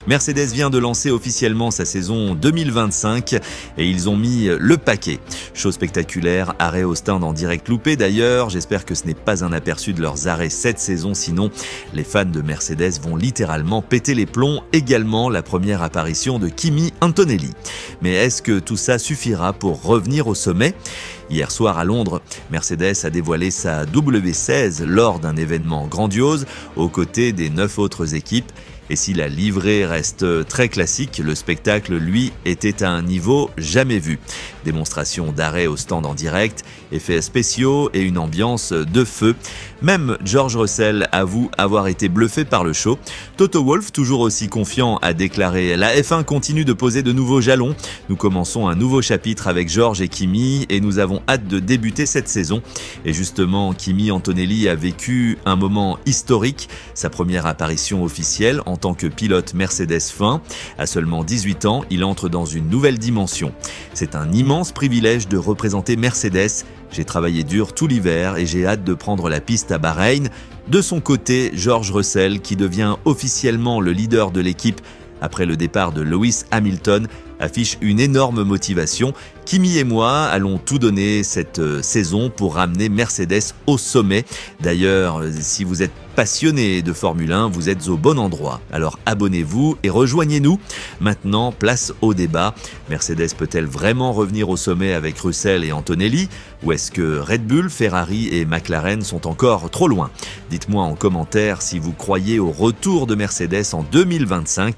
Mercedes vient de lancer officiellement sa saison 2025 et ils ont mis le paquet. Chose spectaculaire, arrêt au stand en direct loupé d'ailleurs. J'espère que ce n'est pas un aperçu de leurs arrêts cette saison, sinon les fans de Mercedes vont littéralement péter les plombs. Également la première apparition de Kimi Antonelli. Mais est-ce que tout ça suffira pour revenir au sommet ? Hier soir à Londres, Mercedes a dévoilé sa W16 lors d'un événement grandiose aux côtés des 9 autres équipes. Et si la livrée reste très classique, le spectacle, lui, était à un niveau jamais vu. Démonstration d'arrêt au stand en direct, effets spéciaux et une ambiance de feu. Même George Russell avoue avoir été bluffé par le show. Toto Wolff, toujours aussi confiant, a déclaré « La F1 continue de poser de nouveaux jalons. Nous commençons un nouveau chapitre avec George et Kimi et nous avons hâte de débuter cette saison. » Et justement, Kimi Antonelli a vécu un moment historique, sa première apparition officielle en tant que pilote Mercedes F1. À seulement 18 ans, il entre dans une nouvelle dimension. C'est un immense privilège de représenter Mercedes. J'ai travaillé dur tout l'hiver et j'ai hâte de prendre la piste à Bahreïn. De son côté, George Russell, qui devient officiellement le leader de l'équipe après le départ de Lewis Hamilton, affiche une énorme motivation. Kimi et moi allons tout donner cette saison pour ramener Mercedes au sommet. D'ailleurs, si vous êtes passionné de Formule 1, vous êtes au bon endroit. Alors abonnez-vous et rejoignez-nous. Maintenant, place au débat. Mercedes peut-elle vraiment revenir au sommet avec Russell et Antonelli ? Ou est-ce que Red Bull, Ferrari et McLaren sont encore trop loin ? Dites-moi en commentaire si vous croyez au retour de Mercedes en 2025.